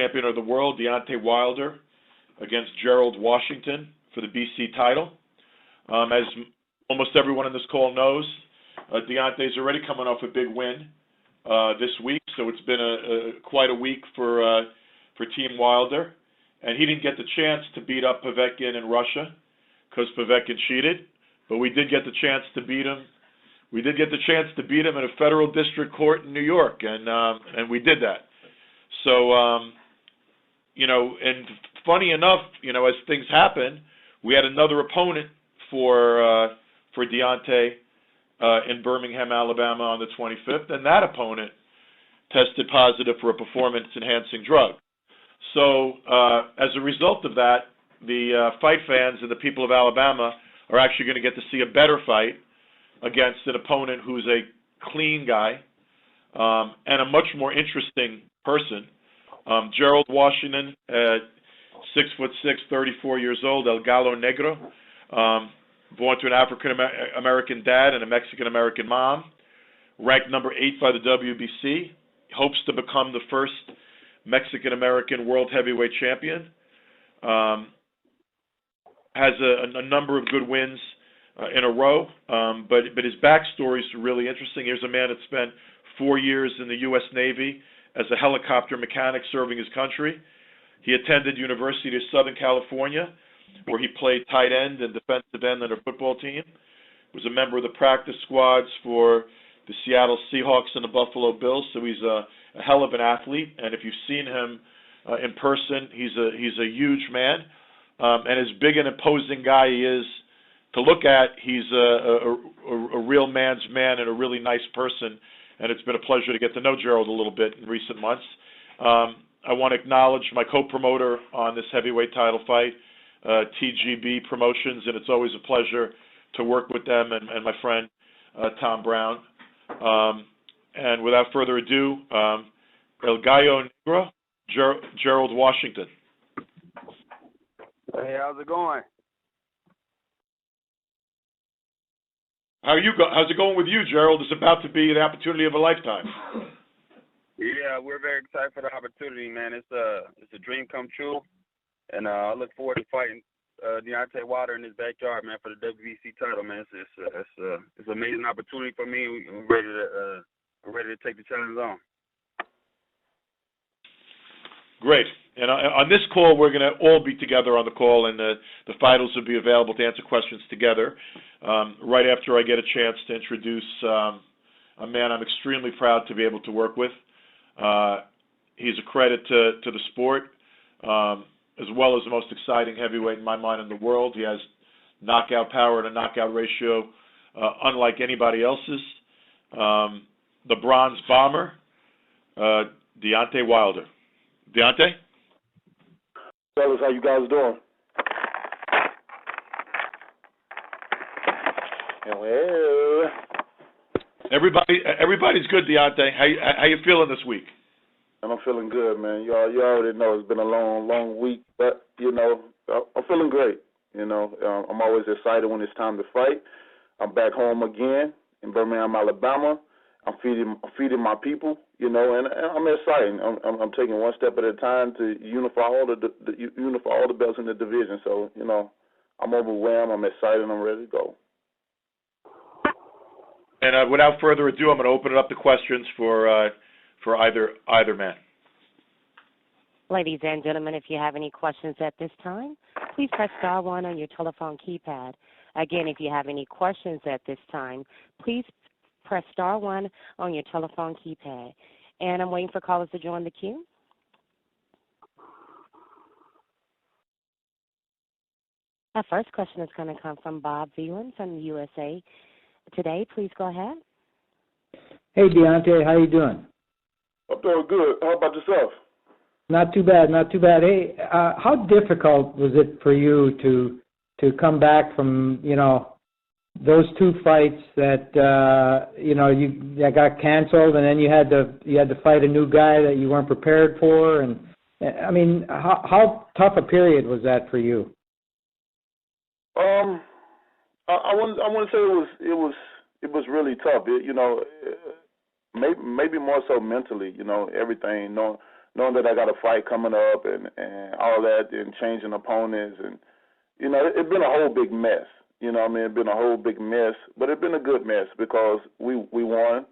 champion of the world, Deontay Wilder, against Gerald Washington for the BC title. As almost everyone on this call knows, Deontay's already coming off a big win this week, so it's been quite a week for Team Wilder. And he didn't get the chance to beat up Povetkin in Russia because Povetkin cheated, but we did get the chance to beat him. We did get the chance to beat him in a federal district court in New York, and we did that. So, and funny enough, as things happen, we had another opponent for Deontay in Birmingham, Alabama on the 25th, and that opponent tested positive for a performance-enhancing drug. So as a result of that, the fight fans and the people of Alabama are actually going to get to see a better fight against an opponent who's a clean guy and a much more interesting person. Gerald Washington, 6'6", 34 years old, El Gallo Negro, born to an African-American dad and a Mexican-American mom, ranked number 8 by the WBC, hopes to become the first Mexican-American world heavyweight champion, has a number of good wins in a row, but his backstory is really interesting. Here's a man that spent 4 years in the U.S. Navy as a helicopter mechanic serving his country. He attended University of Southern California, where he played tight end and defensive end on a football team. Was a member of the practice squads for the Seattle Seahawks and the Buffalo Bills, so he's a hell of an athlete. And if you've seen him in person, he's a huge man. And as big and imposing guy he is to look at, he's a real man's man and a really nice person. And it's been a pleasure to get to know Gerald a little bit in recent months. I want to acknowledge my co-promoter on this heavyweight title fight, TGB Promotions, and it's always a pleasure to work with them and my friend Tom Brown. And without further ado, El Gallo Negro, Gerald Washington. Hey, how's it going? How's it going with you, Gerald? It's about to be the opportunity of a lifetime. Yeah, we're very excited for the opportunity, man. It's a dream come true, and I look forward to fighting Deontay Wilder in his backyard, man, for the WBC title, man. It's an amazing opportunity for me. We're ready to take the challenge on. Great. And on this call, we're going to all be together on the call, and the fighters will be available to answer questions together. Right after I get a chance to introduce a man I'm extremely proud to be able to work with. He's a credit to the sport, as well as the most exciting heavyweight in my mind in the world. He has knockout power and a knockout ratio unlike anybody else's. The Bronze Bomber, Deontay Wilder. Deontay? Fellas, how you guys doing? Hello. Everybody's good, Deontay. How you feeling this week? I'm feeling good, man. You already know it's been a long week, but I'm feeling great. I'm always excited when it's time to fight. I'm back home again in Birmingham, Alabama. I'm feeding my people, and I'm excited. I'm taking one step at a time to unify all the belts in the division. So, I'm overwhelmed. I'm excited. I'm ready to go. And without further ado, I'm going to open it up to questions for either man. Ladies and gentlemen, if you have any questions at this time, please press star 1 on your telephone keypad. Again, if you have any questions at this time, please press star 1 on your telephone keypad. And I'm waiting for callers to join the queue. Our first question is going to come from Bob Veland from the USA Today. Please go ahead. Hey, Deontay, how you doing? I'm doing good. How about yourself? Not too bad. Hey, how difficult was it for you to come back from, those 2 fights that that got canceled, and then you had to fight a new guy that you weren't prepared for, and I mean, how tough a period was that for you? I want to say it was really tough. Maybe more so mentally. Everything knowing that I got a fight coming up and all that, and changing opponents, and it's been a whole big mess. It's been a whole big mess, but it's been a good mess because we won,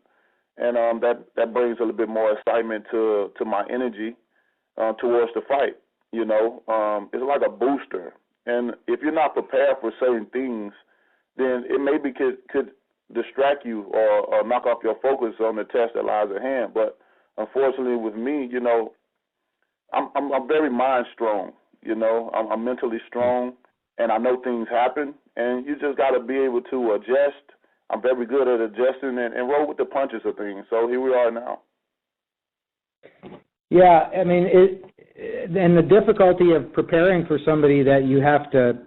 and that brings a little bit more excitement to my energy towards the fight. It's like a booster, and if you're not prepared for certain things, then it maybe could distract you or knock off your focus on the test that lies at hand. But unfortunately, with me, I'm very mind strong. I'm mentally strong, and I know things happen, and you just got to be able to adjust. I'm very good at adjusting and roll with the punches of things. So here we are now. Yeah, I mean, and the difficulty of preparing for somebody that you have to,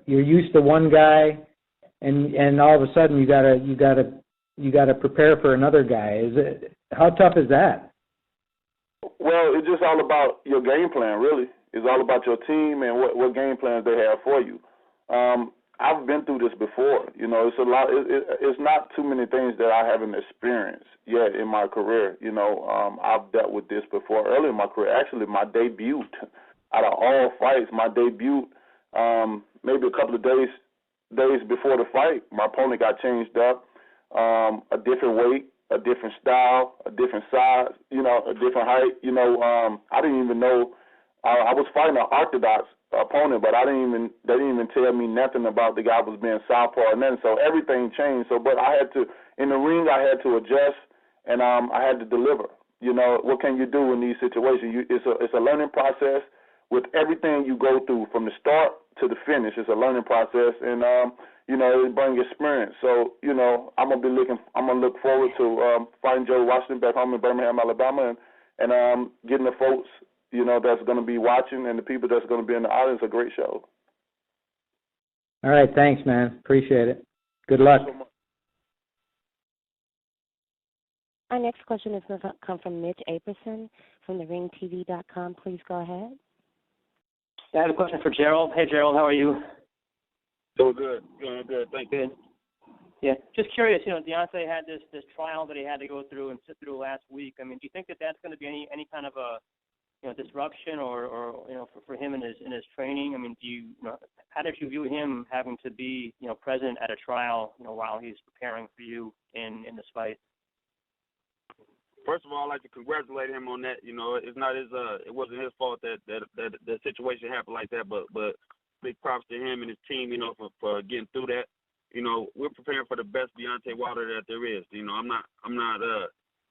you're used to one guy, and all of a sudden you gotta prepare for another guy. How tough is that? Well, it's just all about your game plan, really. It's all about your team and what game plans they have for you. I've been through this before. It's a lot. It's not too many things that I haven't experienced yet in my career. I've dealt with this before early in my career. Actually, my debut, out of all fights, my debut, maybe a couple of days before the fight, my opponent got changed up, a different weight, a different style, a different size, a different height. I didn't even know I was fighting an orthodox opponent, but they didn't even tell me nothing about the guy was being southpaw and then. So everything changed. But I had to, in the ring, I had to adjust, and I had to deliver. What can you do in these situations? It's a learning process. With everything you go through from the start to the finish, it's a learning process, and it brings experience. So I'm gonna look forward to fighting Joe Washington back home in Birmingham, Alabama, and getting the folks that's going to be watching and the people that's going to be in the audience a great show. All right, thanks, man. Appreciate it. Good luck. Our next question is going to come from Mitch Aperson from theringtv.com. Please go ahead. I have a question for Gerald. Hey, Gerald, how are you? Doing good. Thank you. Good. Yeah, just curious. Deontay had this trial that he had to go through and sit through last week. I mean, do you think that that's going to be any kind of a disruption or for him in his training? I mean, how did you view him having to be present at a trial while he's preparing for you in this fight? First of all, I'd like to congratulate him on that. It's not it wasn't his fault that the situation happened like that, but big props to him and his team, for getting through that. We're preparing for the best Deontay Wilder that there is. I'm not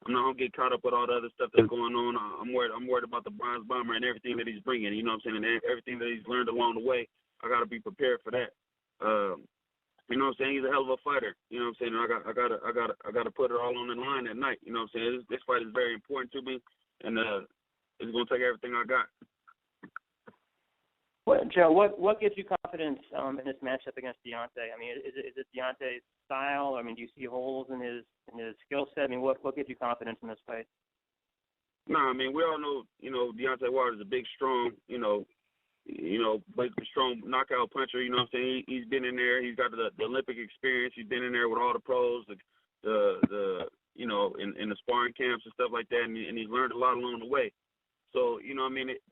gonna get caught up with all the other stuff that's going on. I'm worried about the bronze bomber and everything that he's bringing. You know what I'm saying? And everything that he's learned along the way. I got to be prepared for that. You know what I'm saying? He's a hell of a fighter. You know what I'm saying? And I got to put it all on the line at night. You know what I'm saying? This fight is very important to me, and it's gonna take everything I got. Joe, what gives you confidence in this matchup against Deontay? I mean, is it Deontay's style? I mean, do you see holes in his skill set? I mean, what gives you confidence in this fight? No, I mean, we all know, Deontay Wilder is a big, strong, big, strong knockout puncher. You know what I'm saying? He's been in there. He's got the Olympic experience. He's been in there with all the pros, in the sparring camps and stuff like that, and he's learned a lot along the way. So,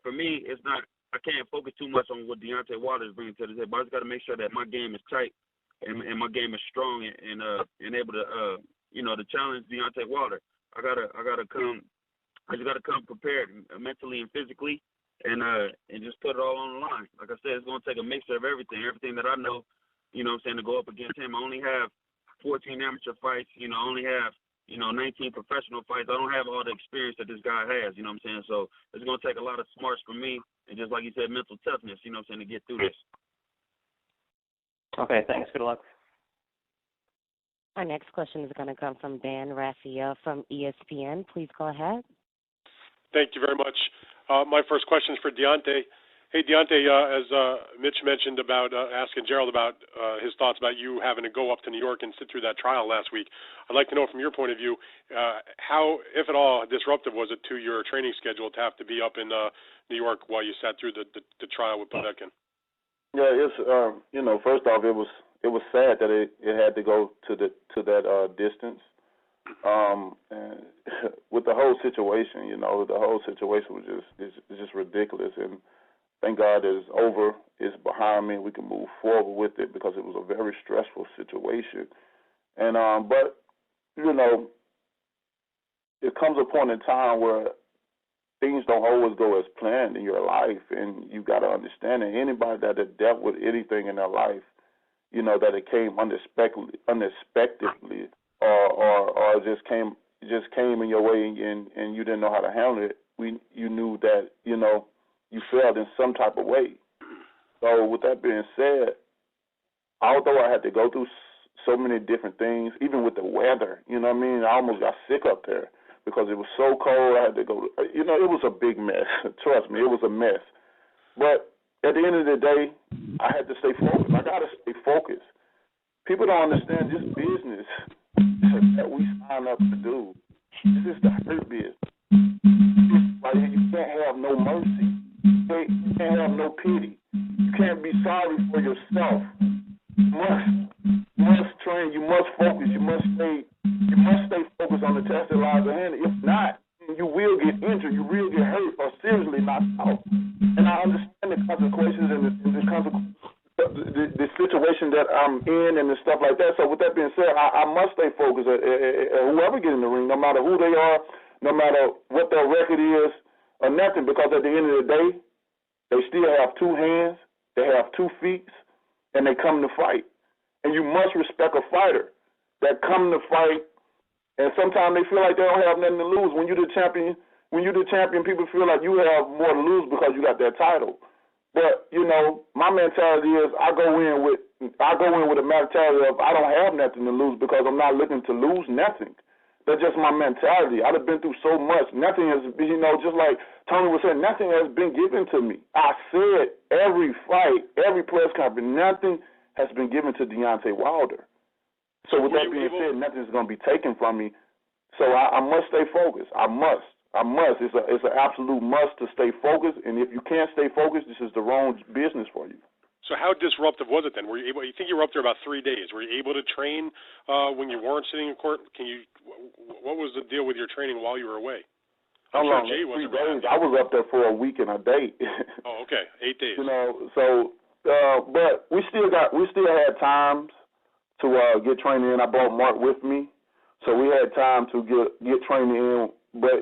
for me, it's not. I can't focus too much on what Deontay Wilder is bringing to the table. But I just got to make sure that my game is tight and my game is strong and able to to challenge Deontay Wilder. I just gotta come prepared mentally and physically and just put it all on the line. Like I said, it's gonna take a mixture of everything that I know, to go up against him. I only have 14 amateur fights, I only have 19 professional fights. I don't have all the experience that this guy has, So it's going to take a lot of smarts from me and just like you said, mental toughness, to get through this. Okay, thanks. Good luck. Our next question is going to come from Dan Raphael from ESPN. Please go ahead. Thank you very much. My first question is for Deontay. Hey, Deontay, as Mitch mentioned about asking Gerald about his thoughts about you having to go up to New York and sit through that trial last week, I'd like to know from your point of view, how, if at all, disruptive was it to your training schedule to have to be up in New York while you sat through the trial with Povetkin? Yeah, it's first off, it was sad that it had to go to that distance. And with the whole situation, the whole situation was just ridiculous. And thank God it's over, it's behind me, and we can move forward with it because it was a very stressful situation. And but it comes a point in time where things don't always go as planned in your life, and you got to understand that anybody that had dealt with anything in their life, that it came unexpectedly, or just came in your way, and you didn't know how to handle it. You knew that you failed in some type of way. So with that being said, although I had to go through so many different things, even with the weather, I almost got sick up there because it was so cold. I had to go, it was a big mess. Trust me, it was a mess. But at the end of the day, I had to stay focused. I got to stay focused. People don't understand this business that we sign up to do. This is the hurt business. Like, you can't have no mercy. You can't have no pity. You can't be sorry for yourself. You must train. You must focus. You must stay focused on the task that lies ahead. If not, you will get injured. You will get hurt or seriously knocked out. And I understand the consequences and the situation that I'm in and the stuff like that. So with that being said, I must stay focused. Whoever gets in the ring, no matter who they are, no matter what their record is or nothing, because at the end of the day, they still have two hands, they have 2 feet, and they come to fight. And you must respect a fighter that come to fight, and sometimes they feel like they don't have nothing to lose. When you're the champion, people feel like you have more to lose because you got that title. But, my mentality is I go in with a mentality of I don't have nothing to lose because I'm not looking to lose nothing. That's just my mentality. I've been through so much. Nothing has, just like Tony was saying, nothing has been given to me. I said every fight, every press conference, nothing has been given to Deontay Wilder. So with that being said, nothing is going to be taken from me. So I must stay focused. I must. It's an absolute must to stay focused. And if you can't stay focused, this is the wrong business for you. So how disruptive was it then? Were you able? You think you were up there about 3 days? Were you able to train when you weren't sitting in court? What was the deal with your training while you were away? I'm sure Jay wasn't. 3 days. I was up there for a week and a day. Oh, okay, 8 days. But we still had times to get training in. I brought Mark with me, so we had time to get training in. But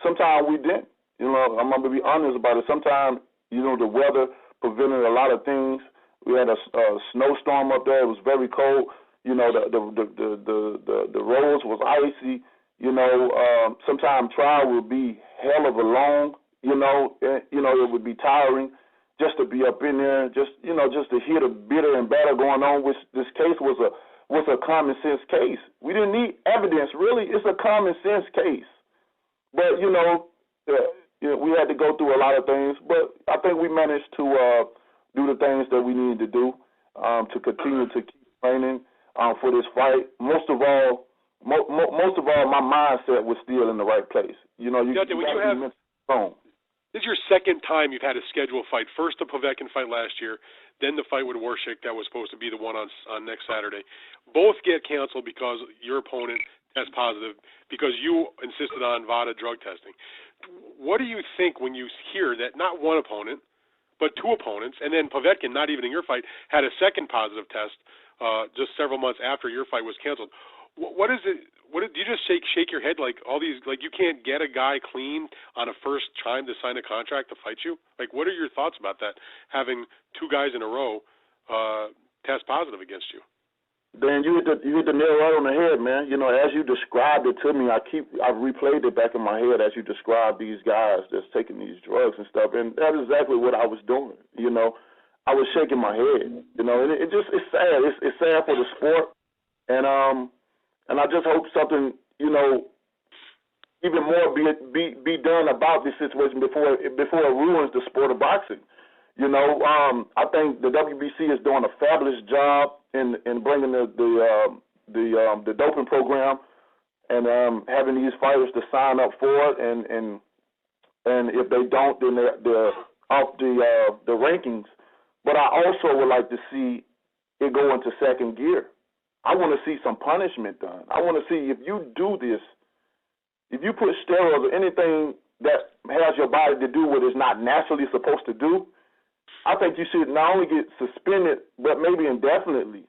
sometimes we didn't. I'm gonna be honest about it. Sometimes the weather prevented a lot of things. We had a snowstorm up there. It was very cold. The roads was icy. Sometimes trial would be hell of a long. It would be tiring just to be up in there, just to hear the bitter and battle going on. Which this case was a common sense case. We didn't need evidence, really. It's a common sense case. But we had to go through a lot of things, but I think we managed to do the things that we needed to do to continue to keep training for this fight. Most of all, my mindset was still in the right place. You got to be mentally strong. This is your second time you've had a scheduled fight. First the Povetkin fight last year, then the fight with Warshik that was supposed to be the one on next Saturday. Both get canceled because your opponent tests positive because you insisted on VADA drug testing. What do you think when you hear that not one opponent, but 2 opponents, and then Povetkin, not even in your fight, had a second positive test just several months after your fight was canceled? What is it? Do you just shake your head like all these, like you can't get a guy clean on a first time to sign a contract to fight you? Like, what are your thoughts about that, having 2 guys in a row test positive against you? Dan, you hit the nail right on the head, man. As you described it to me, I've replayed it back in my head as you described these guys that's taking these drugs and stuff, and that's exactly what I was doing. I was shaking my head. It's sad. It's sad for the sport, and I just hope something, even more be done about this situation before it ruins the sport of boxing. I think the WBC is doing a fabulous job in bringing the doping program and having these fighters to sign up for it, and if they don't, then they're off the rankings. But I also would like to see it go into second gear. I want to see some punishment done. I want to see if you do this, if you put steroids or anything that has your body to do what it's not naturally supposed to do, I think you should not only get suspended, but maybe indefinitely,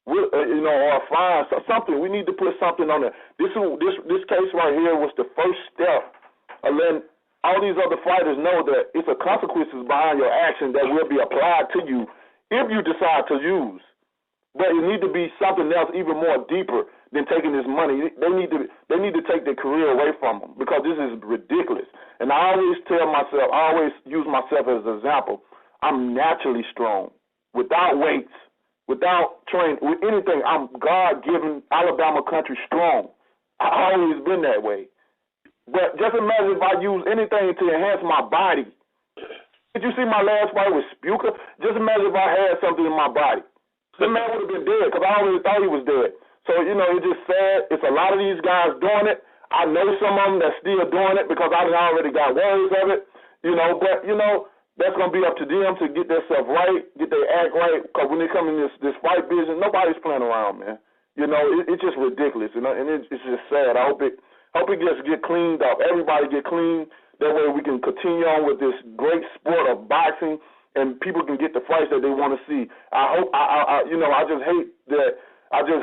or fine, something. We need to put something on there. This case right here was the first step of letting all these other fighters know that it's a consequences behind your action that will be applied to you if you decide to use. But it need to be something else even more deeper than taking this money. They need to take their career away from them because this is ridiculous. And I always use myself as an example. I'm naturally strong, without weights, without training, with anything. I'm God-given Alabama country strong. I've always been that way. But just imagine if I use anything to enhance my body. Did you see my last fight with Spuka? Just imagine if I had something in my body. The man would have been dead because I already thought he was dead. So, it's just sad. It's a lot of these guys doing it. I know some of them that's still doing it because I already got worries of it. But, that's going to be up to them to get themselves right, get their act right, because when they come in this fight business, nobody's playing around, man. It's just ridiculous, and it's just sad. I hope it just get cleaned up. Everybody get clean. That way we can continue on with this great sport of boxing, and people can get the fights that they want to see. I just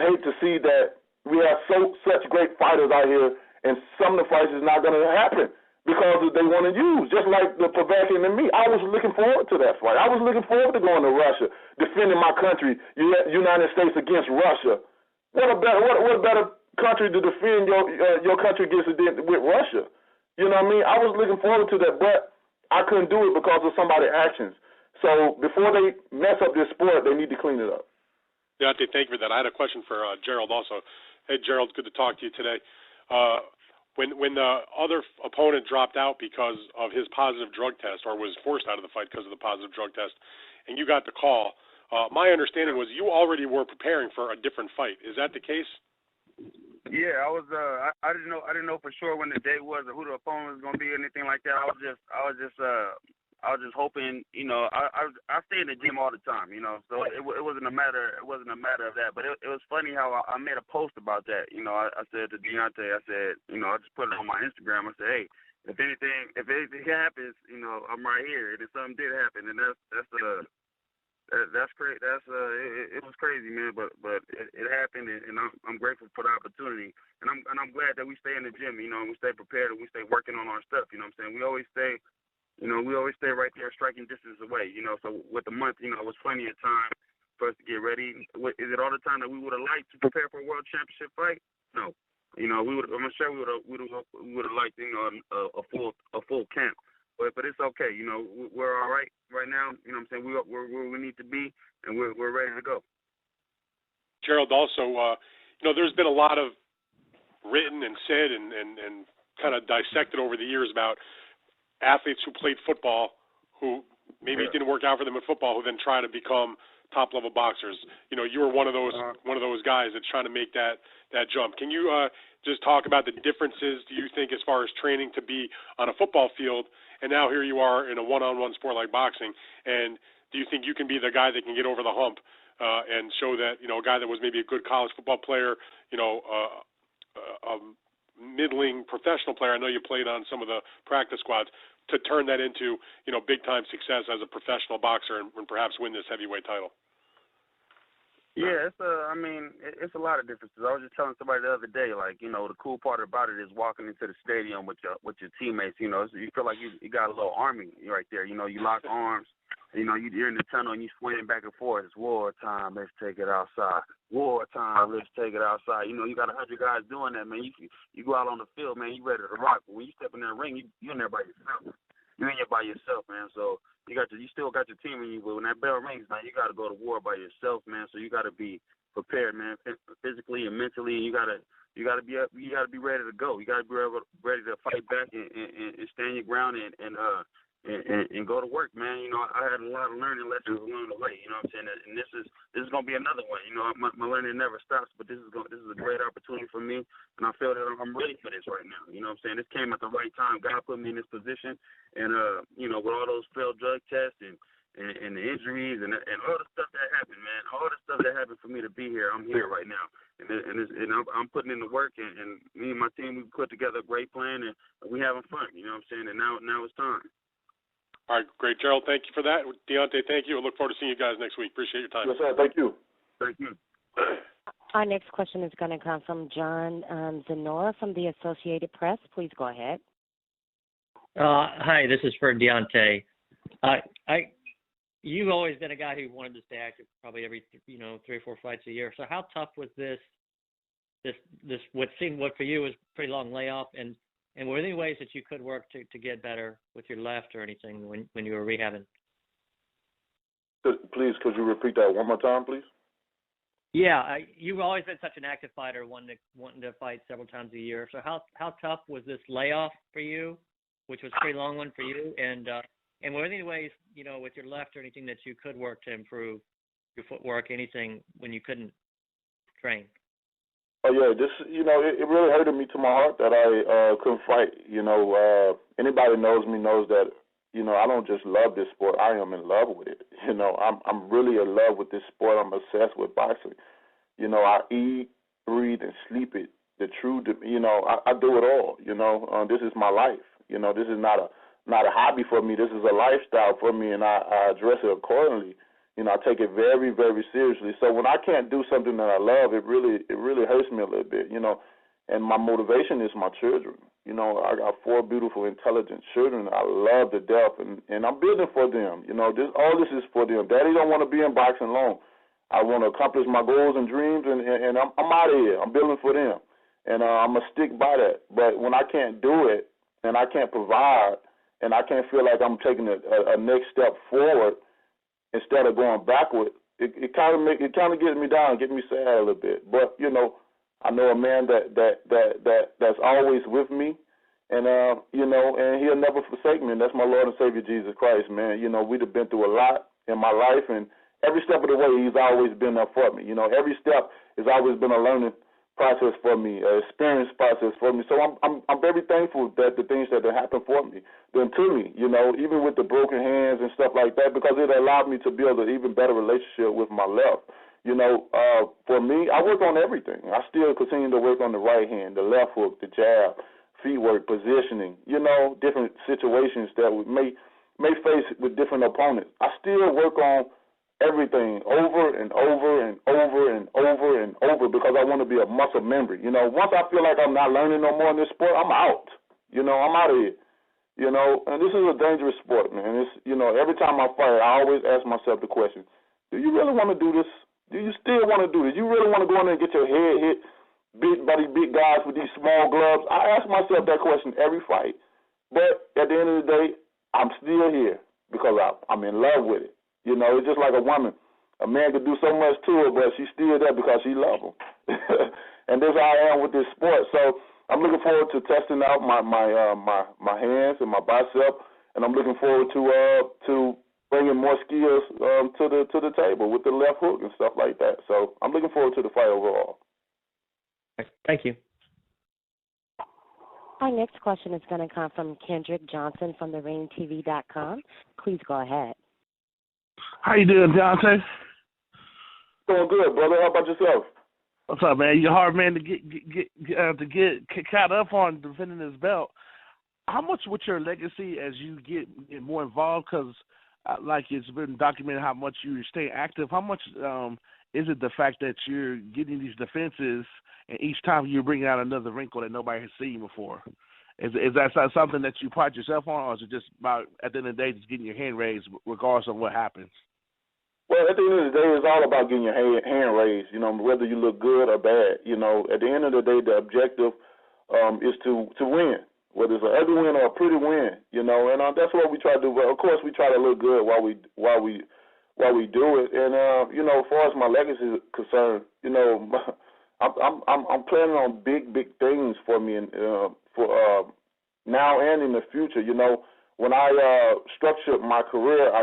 hate to see that we have such great fighters out here, and some of the fights is not going to happen because they want to use. Just like the Povetkin and me, I was looking forward to that fight. I was looking forward to going to Russia, defending my country, United States against Russia. What a better country to defend your country against with Russia? You know what I mean? I was looking forward to that, but I couldn't do it because of somebody's actions. So before they mess up this sport, they need to clean it up. Deontay, thank you for that. I had a question for Gerald also. Hey, Gerald, good to talk to you today. When the other opponent dropped out because of his positive drug test or was forced out of the fight because of the positive drug test, and you got the call, my understanding was you already were preparing for a different fight. Is that the case? Yeah, I was. I didn't know for sure when the date was or who the opponent was going to be, or anything like that. I was just hoping. I stay in the gym all the time. So it wasn't a matter. It wasn't a matter of that. But it was funny how I made a post about that. I said to Deontay, I said, I just put it on my Instagram. I said, hey, if anything happens, I'm right here. And if something did happen, and that's crazy. It was crazy, man. But it happened, and I'm grateful for the opportunity. And I'm glad that we stay in the gym. And we stay prepared and we stay working on our stuff. You know what I'm saying? We always stay right there, striking distance away. So with the month, it was plenty of time for us to get ready. Is it all the time that we would have liked to prepare for a world championship fight? No. I'm sure we would have liked a full camp. But it's okay. We're all right now. You know what I'm saying? We're where we need to be, and we're ready to go. Gerald, also, there's been a lot of written and said and kind of dissected over the years about athletes who played football who maybe it didn't work out for them in football who then try to become top-level boxers. You were one of those guys that's trying to make that jump. Can you just talk about the differences, do you think, as far as training to be on a football field, and now here you are in a one-on-one sport like boxing, and do you think you can be the guy that can get over the hump and show that, a guy that was maybe a good college football player, a middling professional player, I know you played on some of the practice squads, to turn that into, big-time success as a professional boxer and perhaps win this heavyweight title? Yeah, it's a lot of differences. I was just telling somebody the other day, the cool part about it is walking into the stadium with your teammates. You feel like you got a little army right there. You lock arms. You're in the tunnel and you swinging back and forth. It's wartime. Let's take it outside. Wartime. Let's take it outside. You got 100 guys doing that, man. You go out on the field, man. You ready to rock. But when you step in that ring, you're in there by yourself. You're in there by yourself, man. So you still got your team in you, but when that bell rings, man, you got to go to war by yourself, man. So you got to be prepared, man, physically and mentally. You got to be ready to go. You got to be ready to fight back and stand your ground and go to work, man. I had a lot of learning lessons along the way. You know what I'm saying? And this is gonna be another one. My learning never stops. But this is a great opportunity for me, and I feel that I'm ready for this right now. You know what I'm saying? This came at the right time. God put me in this position, and with all those failed drug tests and and the injuries and all the stuff that happened, man. All the stuff that happened for me to be here, I'm here right now. And I'm putting in the work, and me and my team, we put together a great plan, and we having fun, you know what I'm saying? And now it's time. All right, great. Gerald, thank you for that. Deontay, thank you. I look forward to seeing you guys next week. Appreciate your time. Yes, sir. Thank you. Thank you. Our next question is going to come from John Zenora from the Associated Press. Please go ahead. Hi, this is for Deontay. You've always been a guy who wanted to stay active probably every 3 or 4 fights a year. So how tough was this what seemed what for you was a pretty long layoff, and were there any ways that you could work to get better with your left or anything when you were rehabbing? Please, could you repeat that one more time, please? Yeah, you've always been such an active fighter, wanting to fight several times a year. So how tough was this layoff for you, which was a pretty long one for you, and were there any ways, with your left or anything that you could work to improve your footwork, anything when you couldn't train? Oh, yeah, it really hurted me to my heart that I couldn't fight. Anybody knows me knows that, I don't just love this sport. I am in love with it. I'm really in love with this sport. I'm obsessed with boxing. I eat, breathe, and sleep it. I do it all. This is my life. This is not a hobby for me. This is a lifestyle for me, and I address it accordingly. I take it very, very seriously. So when I can't do something that I love, it really hurts me a little bit, And my motivation is my children. I got 4 beautiful, intelligent children I love to death, and I'm building for them. All this is for them. Daddy don't want to be in boxing long. I want to accomplish my goals and dreams, and I'm out of here. I'm building for them, and I'm going to stick by that. But when I can't do it, and I can't provide, and I can't feel like I'm taking a next step forward instead of going backward, it kind of gets me down, gets me sad a little bit. But I know a man that's always with me, and and he'll never forsake me. And that's my Lord and Savior Jesus Christ, man. We've been through a lot in my life, and every step of the way, He's always been there for me. Every step has always been a learning process for me, an experience process for me. So I'm very thankful that the things that have happened for me, then to me, even with the broken hands and stuff like that, because it allowed me to build an even better relationship with my left. For me, I work on everything. I still continue to work on the right hand, the left hook, the jab, feet work, positioning, different situations that we may face with different opponents. I still work on everything over and over and over and over and over because I want to be a muscle memory. Once I feel like I'm not learning no more in this sport, I'm out. I'm out of here. And this is a dangerous sport, man. It's, every time I fight, I always ask myself the question, do you really want to do this? Do you still want to do this? You really want to go in there and get your head hit by these big guys with these small gloves? I ask myself that question every fight. But at the end of the day, I'm still here because I'm in love with it. It's just like a woman. A man could do so much to her, but she's still there because she loves him. And that's how I am with this sport. So I'm looking forward to testing out my hands and my bicep, and I'm looking forward to bringing more skills to the table with the left hook and stuff like that. So I'm looking forward to the fight overall. Thank you. Our next question is going to come from Kendrick Johnson from theringtv.com. Please go ahead. How you doing, Deontay? Doing good, brother. How about yourself? What's up, man? You're a hard man to get caught up on defending this belt. How much with your legacy as you get more involved? Because like it's been documented how much you stay active. How much is it the fact that you're getting these defenses and each time you're bringing out another wrinkle that nobody has seen before? Is that something that you pride yourself on, or is it just about, at the end of the day, just getting your hand raised regardless of what happens? Well, at the end of the day, it's all about getting your hand raised, whether you look good or bad. At the end of the day, the objective is to win, whether it's an ugly win or a pretty win, and that's what we try to do. But, of course, we try to look good while we do it. And, as far as my legacy is concerned, I'm planning on big things for me and for now and in the future. When I structured my career, I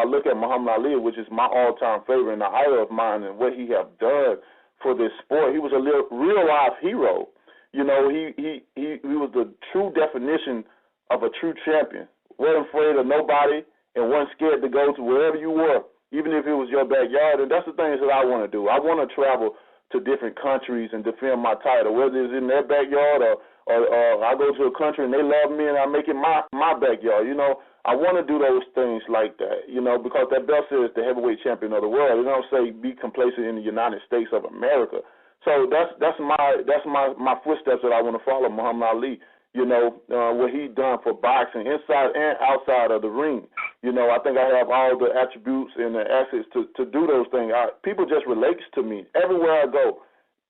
look at Muhammad Ali, which is my all-time favorite and an idol of mine, and what he have done for this sport. He was a real-life hero. He was the true definition of a true champion. Wasn't afraid of nobody, and wasn't scared to go to wherever you were, even if it was your backyard. And that's the things that I want to do. I want to travel to different countries and defend my title, whether it's in their backyard or I go to a country and they love me and I make it my backyard. I want to do those things like that, because that belt says the heavyweight champion of the world. It don't say be complacent in the United States of America. So that's my footsteps that I want to follow, Muhammad Ali. What he done for boxing inside and outside of the ring. I think I have all the attributes and the assets to do those things. People just relate to me everywhere I go.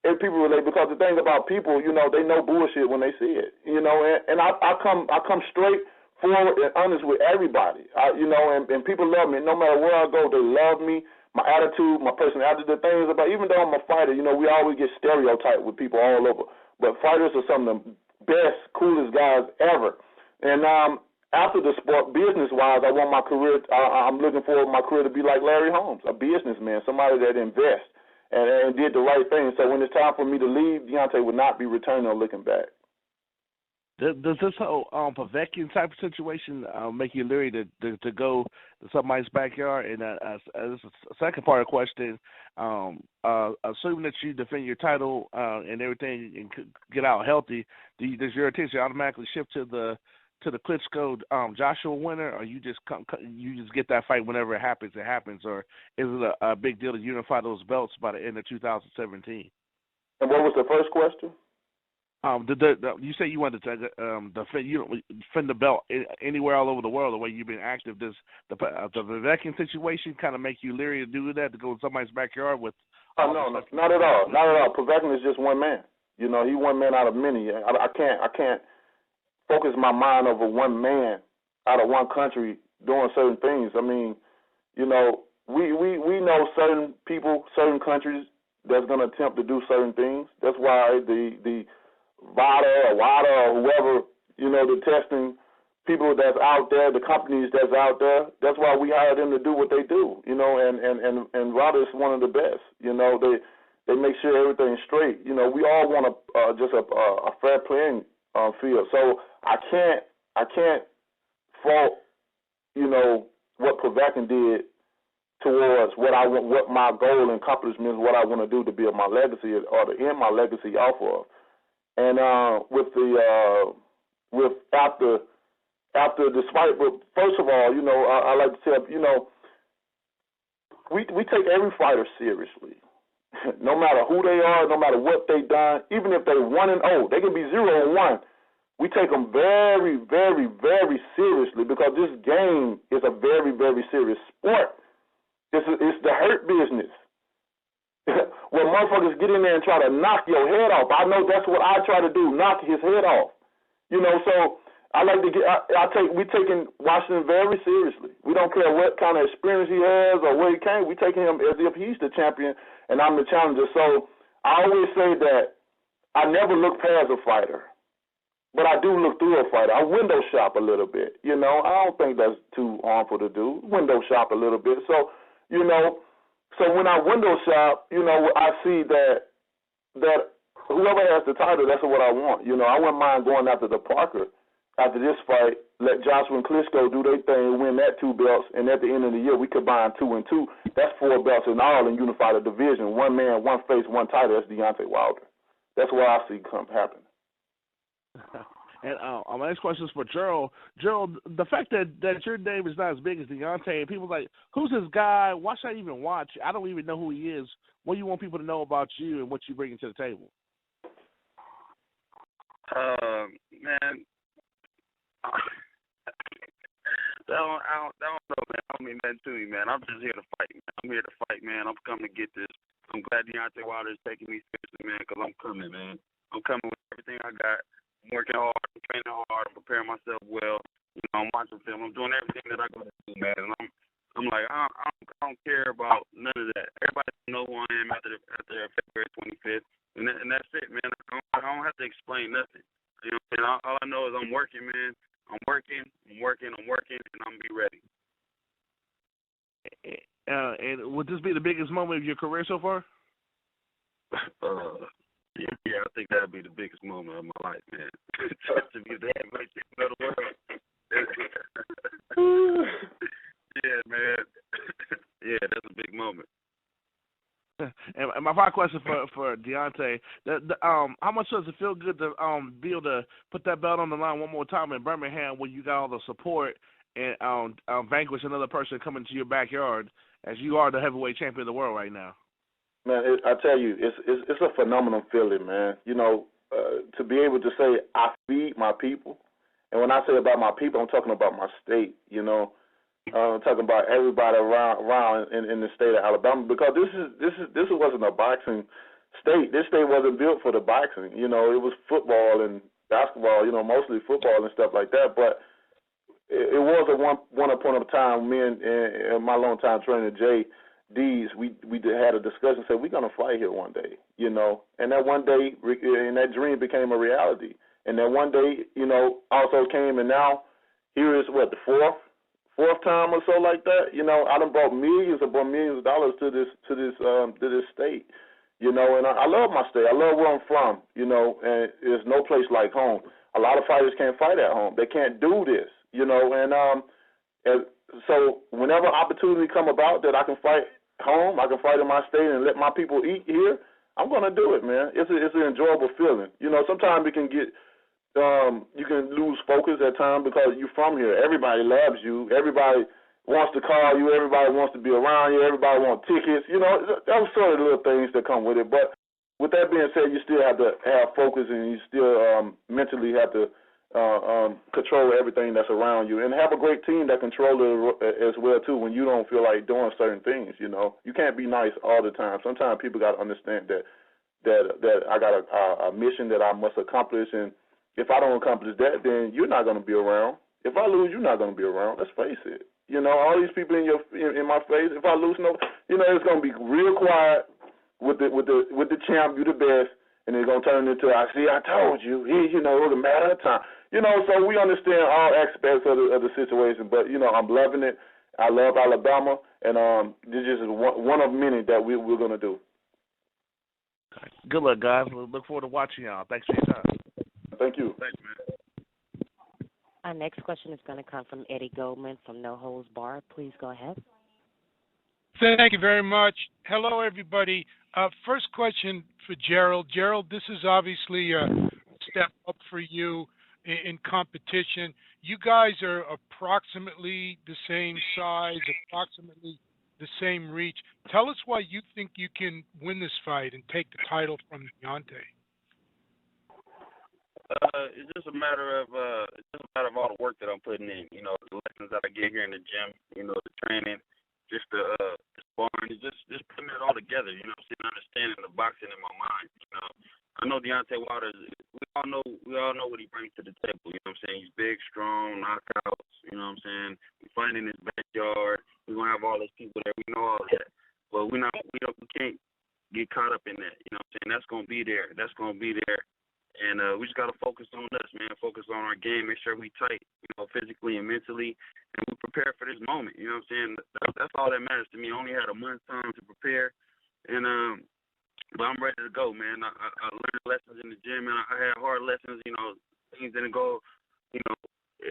And people relate because the thing about people, they know bullshit when they see it. And I come straight forward and honest with everybody. And people love me. No matter where I go, they love me. My attitude, my personality, the things about. Even though I'm a fighter, we always get stereotyped with people all over. But fighters are some of the best, coolest guys ever. And after the sport, business-wise, I want my career. I'm looking for my career to be like Larry Holmes, a businessman, somebody that invests and did the right thing. So when it's time for me to leave, Deontay would not be returning or looking back. Does this whole Povetkin type of situation make you leery to go to somebody's backyard? And this is the second part of the question. Assuming that you defend your title and everything and get out healthy, does your attention automatically shift to the Klitschko Joshua winner, or you just get that fight whenever it happens, or is it a big deal to unify those belts by the end of 2017? And what was the first question? You say you wanted to defend the belt anywhere all over the world the way you've been active. Does the Povetkin situation kind of make you leery to do that, to go to somebody's backyard with? Oh, no, not at all. Not at all. Povetkin is just one man. He one man out of many. I can't focus my mind over one man out of one country doing certain things. I mean, we know certain people, certain countries that's going to attempt to do certain things. That's why the VADA or whoever, the testing people that's out there, the companies that's out there, that's why we hire them to do what they do, and VADA is one of the best. They make sure everything's straight. We all want just a fair playing field. So I can't fault, what Povetkin did towards what my goal and accomplishment is, what I want to do to build my legacy or to end my legacy off of. And after this fight, but first of all, I like to tell we take every fighter seriously, no matter who they are, no matter what they done, even if they're 1-0, they can be 0-1. We take them very, very, very seriously because this game is a very, very serious sport. It's the hurt business. When motherfuckers get in there and try to knock your head off, I know that's what I try to do, knock his head off. So I like to we taking Washington very seriously. We don't care what kind of experience he has or where he came. We take him as if he's the champion and I'm the challenger. So I always say that I never look past a fighter, but I do look through a fighter. I window shop a little bit. I don't think that's too harmful to do. Window shop a little bit. So So when I window shop, I see that whoever has the title, that's what I want. I wouldn't mind going after the Parker after this fight, let Joshua and Klitschko do their thing, win that 2 belts, and at the end of the year we combine 2 and 2. That's 4 belts in all and unify the division. One man, one face, one title. That's Deontay Wilder. That's what I see come happen. And my next question is for Gerald. Gerald, the fact that your name is not as big as Deontay, and people like, who's this guy? Why should I even watch? I don't even know who he is. What do you want people to know about you and what you bring to the table? Man, I don't know, man. I don't mean nothing to me, man. I'm just here to fight, man. I'm here to fight, man. I'm coming to get this. I'm glad Deontay Wilder is taking me seriously, man, because I'm coming, man. I'm coming with everything I got. I'm working hard. I'm training hard. I'm preparing myself well. I'm watching film. I'm doing everything that I got to do, man. And I'm like, I don't care about none of that. Everybody knows who I am after February 25th, and that's it, man. I don't have to explain nothing. And all I know is I'm working, man. I'm working, and I'm going to be ready. And would this be the biggest moment of your career so far? Yeah, I think that would be the biggest moment of my life, man. To be the heavyweight champion of the world. my final question for Deontay: how much does it feel good to be able to put that belt on the line one more time in Birmingham when you got all the support and vanquish another person coming to your backyard as you are the heavyweight champion of the world right now? Man, I tell you, it's a phenomenal feeling, man. You know, to be able to say I feed my people, and when I say about my people, I'm talking about my state. You know, I'm talking about everybody around in the state of Alabama, because this wasn't a boxing state. This state wasn't built for the boxing. You know, it was football and basketball. You know, mostly football and stuff like that. But it was at one point of time, me and my longtime trainer Jay Dees, we had a discussion, said we're gonna fight here one day, you know. And that one day, and that dream became a reality. And that one day, you know, also came, and now here is the fourth time or so like that. You know, I done brought millions of dollars to this state, you know. And I love my state. I love where I'm from, you know. And there's no place like home. A lot of fighters can't fight at home. They can't do this, you know. And so whenever opportunity come about that I can fight home, I can fight in my state and let my people eat here, I'm gonna do it, man. It's an enjoyable feeling. You know, sometimes it can get you can lose focus at times because you're from here. Everybody loves you. Everybody wants to call you. Everybody wants to be around you. Everybody wants tickets. You know, those sort of little things that come with it. But with that being said, you still have to have focus, and you still mentally have to control everything that's around you, and have a great team that control it as well too. When you don't feel like doing certain things, you know, you can't be nice all the time. Sometimes people got to understand that I got a mission that I must accomplish, and if I don't accomplish that, then you're not going to be around. If I lose, you're not going to be around. Let's face it. You know, all these people in my face. If I lose, you know, it's going to be real quiet with the champ. You the best. And it's going to turn into, I told you. You know, it was a matter of time. You know, so we understand all aspects of the situation. But, you know, I'm loving it. I love Alabama. And this is one of many that we're going to do. Good luck, guys. We look forward to watching y'all. Thanks for your time. Thank you. Thanks, man. Our next question is going to come from Eddie Goldman from No Holds Barred. Please go ahead. Thank you very much. Hello, everybody. First question for Gerald. Gerald, this is obviously a step up for you in competition. You guys are approximately the same size, approximately the same reach. Tell us why you think you can win this fight and take the title from Deontay. It's just a matter of all the work that I'm putting in. You know, the lessons that I get here in the gym. You know, the training, just the sparring, just putting it all together. You know, what I'm saying, understanding the boxing in my mind. You know, I know Deontay Wilder. We all know what he brings to the table. You know what I'm saying? He's big, strong, knockouts. You know what I'm saying? We fight in his backyard. We're gonna have all those people there. We know all that, but we can't get caught up in that. You know what I'm saying? That's gonna be there. And we just got to focus on us, man, focus on our game, make sure we tight, you know, physically and mentally, and we prepare for this moment. You know what I'm saying? That's all that matters to me. I only had a month's time to prepare, and but I'm ready to go, man. I learned lessons in the gym, and I had hard lessons, you know, things didn't go, you know,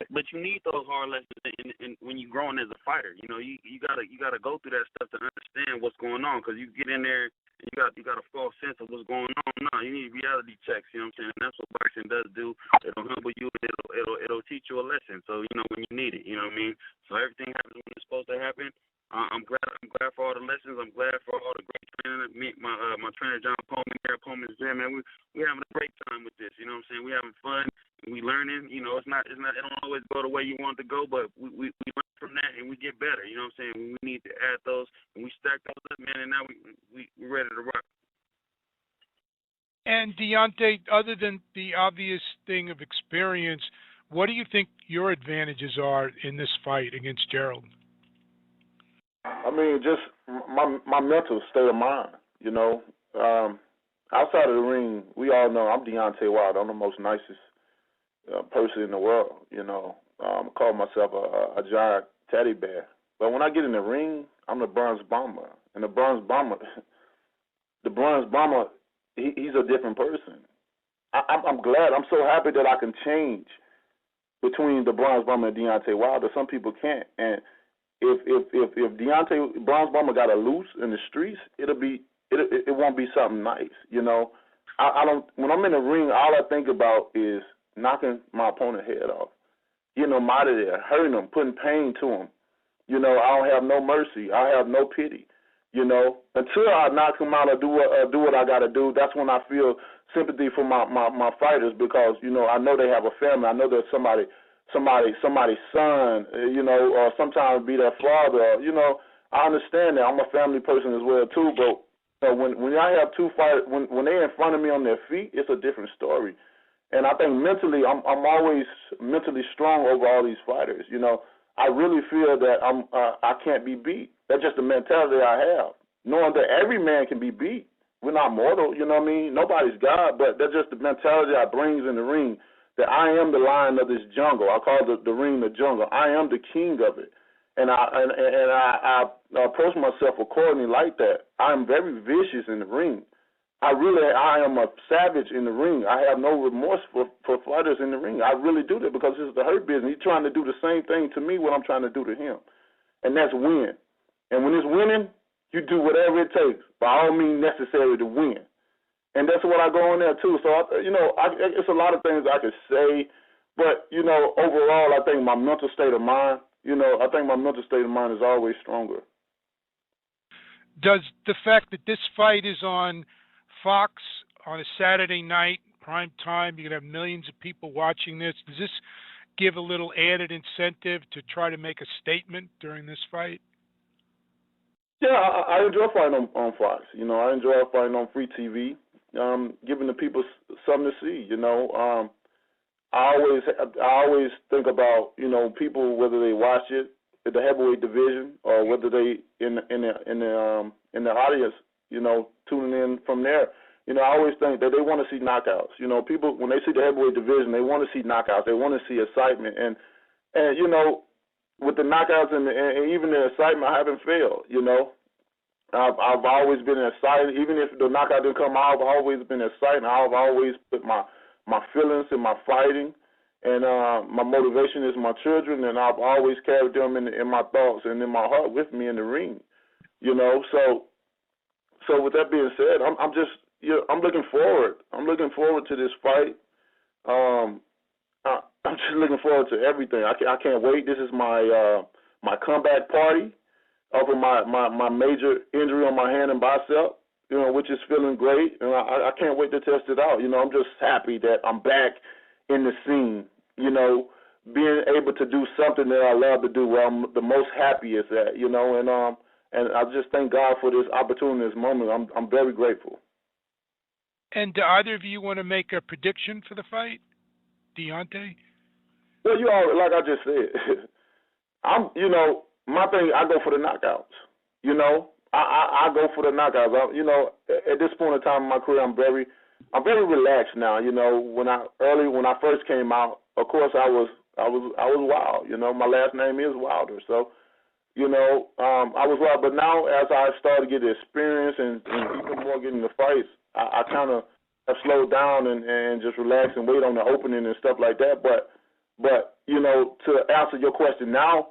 but you need those hard lessons in when you're growing as a fighter. You know, you gotta go through that stuff to understand what's going on, because you get in there, you got a false sense of what's going on. No, you need reality checks. You know what I'm saying? And that's what boxing does do. It'll humble you. It'll teach you a lesson. So you know when you need it. You know what I mean? So everything happens when it's supposed to happen. I'm glad for all the lessons. I'm glad for all the great training. My trainer John Coleman here at Coleman's Gym, man. We having a great time with this. You know what I'm saying? We having fun. We learning. You know, it don't always go the way you want it to go, but we learn from that and we get better. You know what I'm saying? We need to add those and we stack those up, man. And now we're ready to rock. And Deontay, other than the obvious thing of experience, what do you think your advantages are in this fight against Gerald? I mean, just my mental state of mind, you know. Outside of the ring, we all know I'm Deontay Wilder. I'm the most nicest person in the world, you know. I call myself a giant teddy bear. But when I get in the ring, I'm the Bronze Bomber. And the Bronze Bomber, he's a different person. I'm glad. I'm so happy that I can change between the Bronze Bomber and Deontay Wilder. Some people can't. And if Deontay Bronze Bomber got a loose in the streets, it'll be it won't be something nice. You know, I don't. When I'm in the ring, all I think about is knocking my opponent's head off, getting him out of there, hurting him, putting pain to him. You know, I don't have no mercy. I have no pity. You know, until I knock him out or do what I got to do, that's when I feel sympathy for my fighters, because, you know, I know they have a family. I know there's somebody's son, you know, or sometimes be their father. You know, I understand that. I'm a family person as well too. But when I have two fighters, when they're in front of me on their feet, it's a different story. And I think mentally, I'm always mentally strong over all these fighters. You know, I really feel that I can't be beat. That's just the mentality I have, knowing that every man can be beat. We're not mortal, you know what I mean? Nobody's God, but that's just the mentality I brings in the ring, that I am the lion of this jungle. I call the ring the jungle. I am the king of it. And I approach myself accordingly like that. I am very vicious in the ring. I am a savage in the ring. I have no remorse for fighters in the ring. I really do that because this is the hurt business. He's trying to do the same thing to me what I'm trying to do to him, and that's win. And when it's winning, you do whatever it takes, by all means necessary, to win. And that's what I go in there too. So, it's a lot of things I could say, but, you know, overall, I think my mental state of mind, is always stronger. Does the fact that this fight is on Fox on a Saturday night, prime time, you're going to have millions of people watching this, does this give a little added incentive to try to make a statement during this fight? Yeah, I enjoy fighting on Fox. You know, I enjoy fighting on free TV, giving the people something to see. You know, I always think about, you know, people, whether they watch it at the heavyweight division or whether they in the audience, you know, tuning in from there. You know, I always think that they want to see knockouts. You know, people, when they see the heavyweight division, they want to see knockouts. They want to see excitement, and you know, with the knockouts and even the excitement, I haven't failed. You know, I've always been excited. Even if the knockout didn't come out, I've always been excited. I've always put my feelings in my fighting, and my motivation is my children, and I've always carried them in my thoughts and in my heart with me in the ring. You know, so with that being said, I'm looking forward. I'm looking forward to this fight. I'm just looking forward to everything. I can't wait. This is my comeback party over my major injury on my hand and bicep, you know, which is feeling great. And I can't wait to test it out. You know, I'm just happy that I'm back in the scene, you know, being able to do something that I love to do, where I'm the most happiest at, you know, and I just thank God for this opportunity, this moment. I'm very grateful. And do either of you want to make a prediction for the fight, Deontay? Well, you all, like I just said, you know, my thing, I go for the knockouts. You know, I go for the knockouts. You know, at this point in time in my career, I'm very relaxed now. You know, when I first came out, of course I was wild. You know, my last name is Wilder, so you know, I was wild. But now, as I started to get the experience and even more getting the fights, I kind of have slowed down and just relaxed and wait on the opening and stuff like that. But you know, to answer your question now,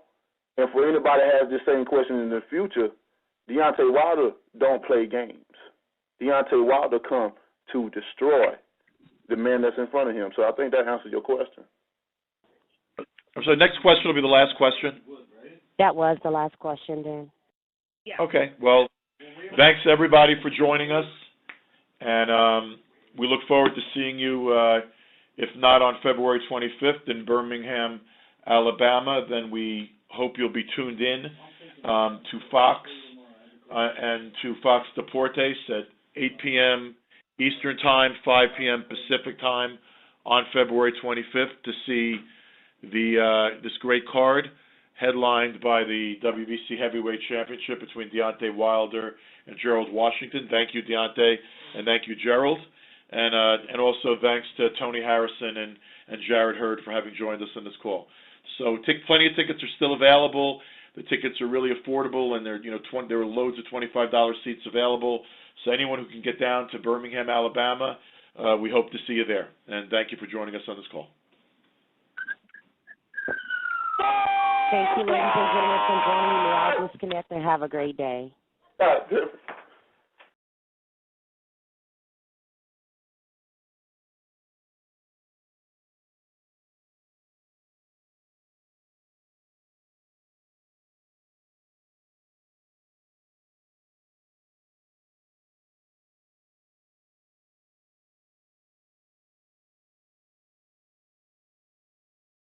and for anybody that has the same question in the future, Deontay Wilder don't play games. Deontay Wilder come to destroy the man that's in front of him. So I think that answers your question. So next question will be the last question. That was the last question, then. Yeah. Okay. Well, thanks everybody for joining us, and we look forward to seeing you. If not on February 25th in Birmingham, Alabama, then we hope you'll be tuned in to Fox and to Fox Deportes at 8 p.m. Eastern Time, 5 p.m. Pacific Time on February 25th to see this great card headlined by the WBC Heavyweight Championship between Deontay Wilder and Gerald Washington. Thank you, Deontay, and thank you, Gerald. And also thanks to Tony Harrison and Jared Hurd for having joined us on this call. So plenty of tickets are still available. The tickets are really affordable, and there are loads of $25 seats available. So anyone who can get down to Birmingham, Alabama, we hope to see you there. And thank you for joining us on this call. Thank you, ladies and gentlemen, for joining me. I'll disconnect and have a great day. All right.